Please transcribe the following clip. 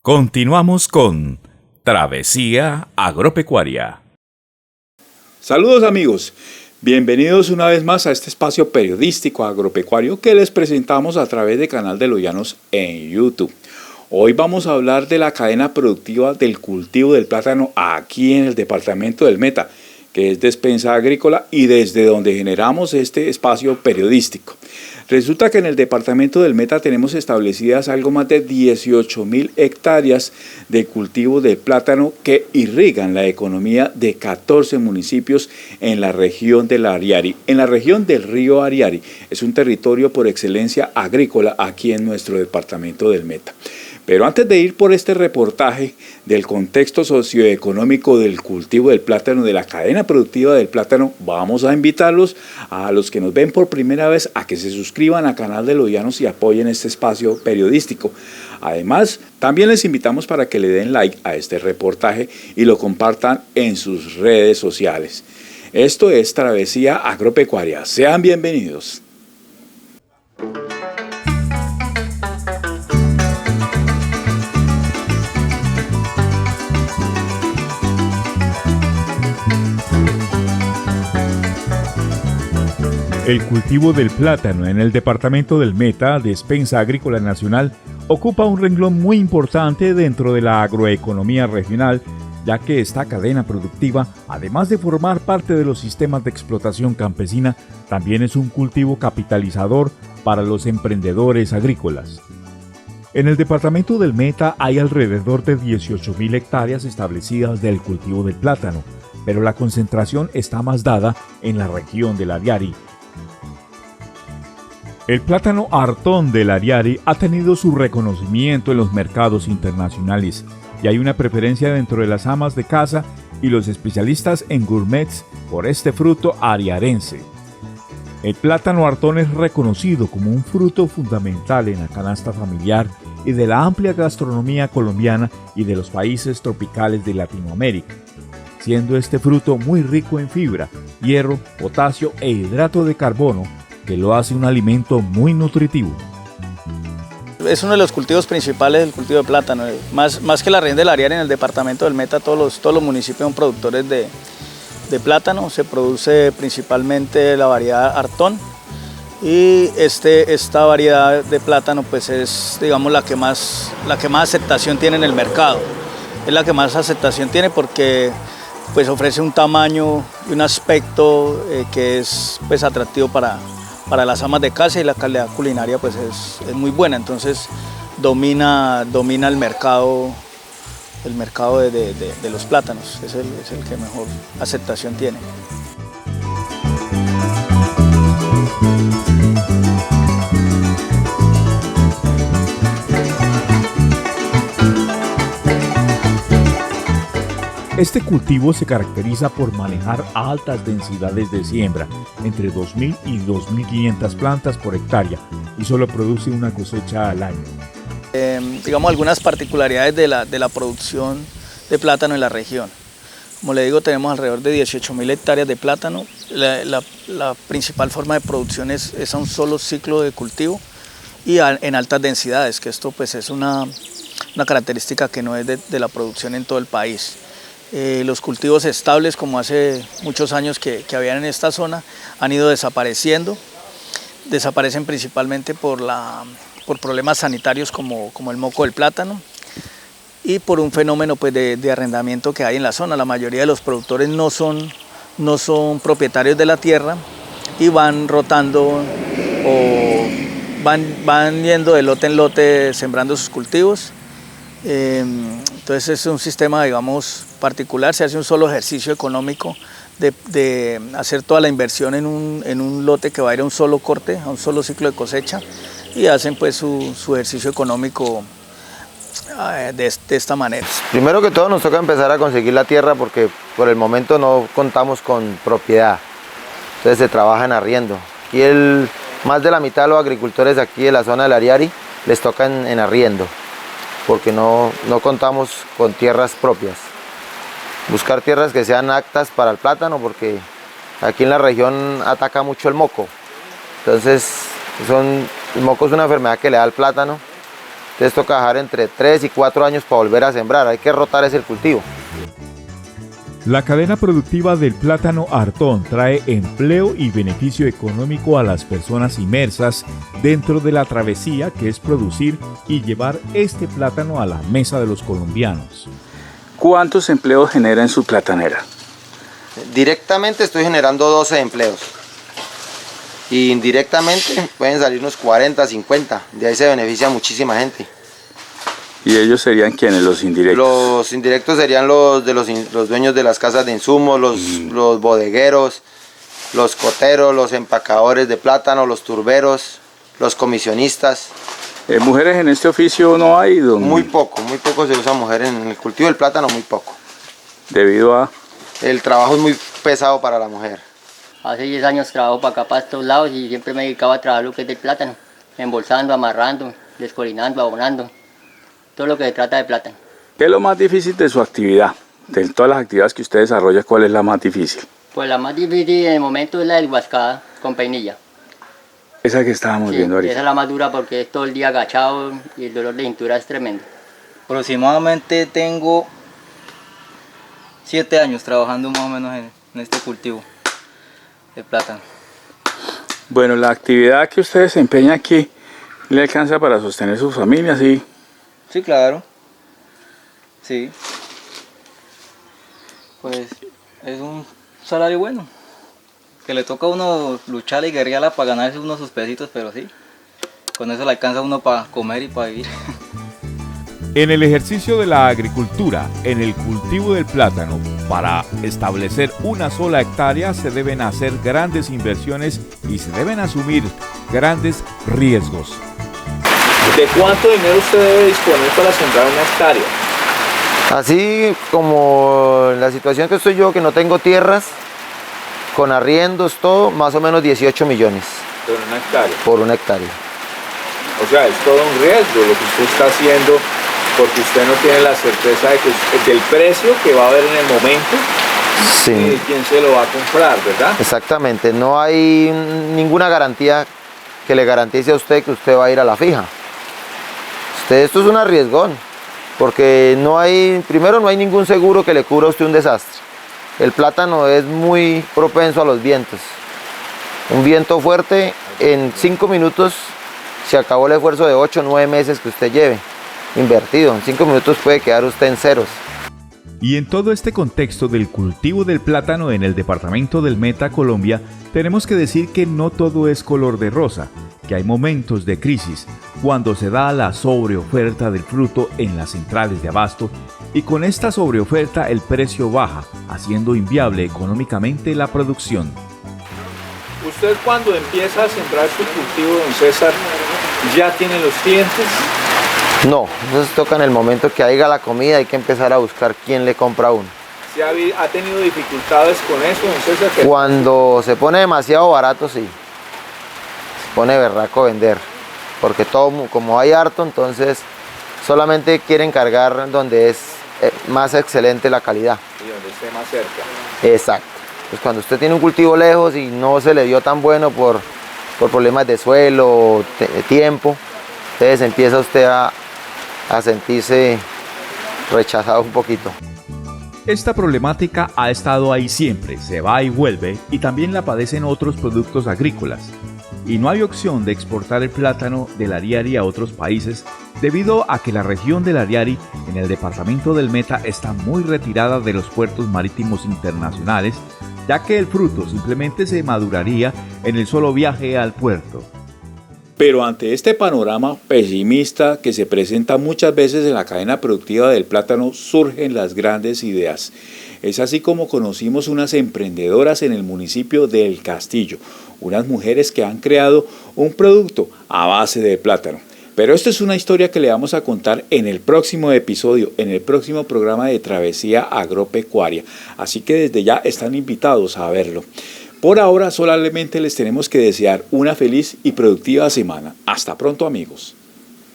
Continuamos con Travesía Agropecuaria. Saludos amigos, bienvenidos una vez más a este espacio periodístico agropecuario que les presentamos a través del canal de Los Llanos en YouTube. Hoy vamos a hablar de la cadena productiva del cultivo del plátano aquí en el departamento del Meta, que es Despensa Agrícola y desde donde generamos este espacio periodístico. Resulta que en el departamento del Meta tenemos establecidas algo más de 18.000 hectáreas de cultivo de plátano que irrigan la economía de 14 municipios en la región del Ariari. En la región del río Ariari es un territorio por excelencia agrícola aquí en nuestro departamento del Meta. Pero antes de ir por este reportaje del contexto socioeconómico del cultivo del plátano, de la cadena productiva del plátano, vamos a invitarlos a los que nos ven por primera vez a que se suscriban al canal de Los Llanos y apoyen este espacio periodístico. Además, también les invitamos para que le den like a este reportaje y lo compartan en sus redes sociales. Esto es Travesía Agropecuaria. Sean bienvenidos. El cultivo del plátano en el departamento del Meta, Despensa Agrícola Nacional, ocupa un renglón muy importante dentro de la agroeconomía regional, ya que esta cadena productiva, además de formar parte de los sistemas de explotación campesina, también es un cultivo capitalizador para los emprendedores agrícolas. En el departamento del Meta hay alrededor de 18.000 hectáreas establecidas del cultivo del plátano, pero la concentración está más dada en la región del Ariari. El plátano Artón del Ariari ha tenido su reconocimiento en los mercados internacionales y hay una preferencia dentro de las amas de casa y los especialistas en gourmets por este fruto ariarense. El plátano Artón es reconocido como un fruto fundamental en la canasta familiar y de la amplia gastronomía colombiana y de los países tropicales de Latinoamérica, siendo este fruto muy rico en fibra, hierro, potasio e hidrato de carbono, que lo hace un alimento muy nutritivo. Es uno de los cultivos principales del cultivo de plátano. Más que la región del Ariari, en el departamento del Meta, todos los municipios son productores de plátano. Se produce principalmente la variedad Artón y esta variedad de plátano pues es, digamos, la que más aceptación tiene en el mercado. Es la que más aceptación tiene porque pues ofrece un tamaño y un aspecto que es pues atractivo para las amas de casa, y la calidad culinaria pues es muy buena. Entonces domina el mercado de los plátanos. Es el que mejor aceptación tiene. Este cultivo se caracteriza por manejar altas densidades de siembra, entre 2.000 y 2.500 plantas por hectárea, y solo produce una cosecha al año. Digamos algunas particularidades de la producción de plátano en la región. Como le digo, tenemos alrededor de 18.000 hectáreas de plátano. La principal forma de producción es a un solo ciclo de cultivo y en altas densidades, que esto pues es una característica que no es de la producción en todo el país. Los cultivos estables, como hace muchos años que habían en esta zona, han ido desapareciendo. Desaparecen principalmente por problemas sanitarios como el moco del plátano y por un fenómeno pues, de arrendamiento que hay en la zona. La mayoría de los productores no son propietarios de la tierra y van rotando o van yendo de lote en lote sembrando sus cultivos. Entonces es un sistema, digamos, particular. Se hace un solo ejercicio económico de hacer toda la inversión en un lote que va a ir a un solo corte, a un solo ciclo de cosecha, y hacen pues su ejercicio económico de esta manera. Primero que todo nos toca empezar a conseguir la tierra porque por el momento no contamos con propiedad, entonces se trabaja en arriendo. Aquí más de la mitad de los agricultores aquí de la zona del Ariari les toca en arriendo, porque no contamos con tierras propias. Buscar tierras que sean aptas para el plátano, porque aquí en la región ataca mucho el moco. Entonces, el moco es una enfermedad que le da al plátano Entonces toca dejar entre 3 y 4 años para volver a sembrar, hay que rotar ese cultivo. La cadena productiva del plátano Artón trae empleo y beneficio económico a las personas inmersas dentro de la travesía que es producir y llevar este plátano a la mesa de los colombianos. ¿Cuántos empleos genera en su platanera? Directamente estoy generando 12 empleos. Y indirectamente pueden salir unos 40, 50. De ahí se beneficia muchísima gente. ¿Y ellos serían quiénes, los indirectos? Los indirectos serían los dueños de las casas de insumos, los bodegueros, los coteros, los empacadores de plátano, los turberos, los comisionistas. ¿Mujeres en este oficio no hay? Muy poco se usa mujeres en el cultivo del plátano, muy poco. ¿Debido a...? El trabajo es muy pesado para la mujer. Hace 10 años trabajo para acá, para estos lados, y siempre me dedicaba a trabajar lo que es del plátano, embolsando, amarrando, descolinando, abonando, todo lo que se trata de plátano. ¿Qué es lo más difícil de su actividad? De todas las actividades que usted desarrolla, ¿cuál es la más difícil? Pues la más difícil en el momento es la desguascada con peinilla. Esa que estábamos viendo ahorita. Esa es la más dura porque es todo el día agachado y el dolor de cintura es tremendo. Aproximadamente tengo 7 años trabajando más o menos en este cultivo de plátano. Bueno, la actividad que usted desempeña aquí le alcanza para sostener su familia, ¿sí? Sí, claro. Sí. Pues es un salario bueno. Que le toca a uno luchar y guerrearla para ganarse unos sus pesitos, pero sí. Con eso le alcanza a uno para comer y para vivir. En el ejercicio de la agricultura, en el cultivo del plátano, para establecer una sola hectárea se deben hacer grandes inversiones y se deben asumir grandes riesgos. ¿De cuánto dinero usted debe disponer para sembrar una hectárea? Así como la situación que estoy yo, que no tengo tierras, con arriendos, todo, más o menos 18 millones. ¿Por una hectárea? Por una hectárea. O sea, es todo un riesgo lo que usted está haciendo, porque usted no tiene la certeza de que el precio que va a haber en el momento, Sí. quién se lo va a comprar, ¿verdad? Exactamente, no hay ninguna garantía que le garantice a usted que usted va a ir a la fija. Esto es un arriesgón, porque primero no hay ningún seguro que le cubra a usted un desastre. El plátano es muy propenso a los vientos. Un viento fuerte, en 5 minutos se acabó el esfuerzo de 8 o 9 meses que usted lleve invertido. En 5 minutos puede quedar usted en ceros. Y en todo este contexto del cultivo del plátano en el departamento del Meta, Colombia, tenemos que decir que no todo es color de rosa, que hay momentos de crisis cuando se da la sobreoferta del fruto en las centrales de abasto, y con esta sobreoferta el precio baja, haciendo inviable económicamente la producción. Usted cuando empieza a sembrar su cultivo, don César, ¿ya tiene los clientes? No, eso se toca en el momento que haya la comida, hay que empezar a buscar quién le compra a uno. ¿Sí ha tenido dificultades con eso, don César? Cuando se pone demasiado barato, sí. Se pone berraco vender. Porque todo, como hay harto, entonces solamente quieren cargar donde es más excelente la calidad. Y donde esté más cerca. Exacto. Pues cuando usted tiene un cultivo lejos y no se le dio tan bueno por problemas de suelo, tiempo, entonces empieza usted a sentirse rechazado un poquito. Esta problemática ha estado ahí siempre, se va y vuelve, y también la padecen otros productos agrícolas. Y no hay opción de exportar el plátano del Ariari a otros países debido a que la región del Ariari en el departamento del Meta está muy retirada de los puertos marítimos internacionales, ya que el fruto simplemente se maduraría en el solo viaje al puerto. Pero ante este panorama pesimista que se presenta muchas veces en la cadena productiva del plátano, surgen las grandes ideas. Es así como conocimos unas emprendedoras en el municipio de El Castillo, unas mujeres que han creado un producto a base de plátano. Pero esta es una historia que le vamos a contar en el próximo episodio, en el próximo programa de Travesía Agropecuaria. Así que desde ya están invitados a verlo. Por ahora solamente les tenemos que desear una feliz y productiva semana. Hasta pronto, amigos.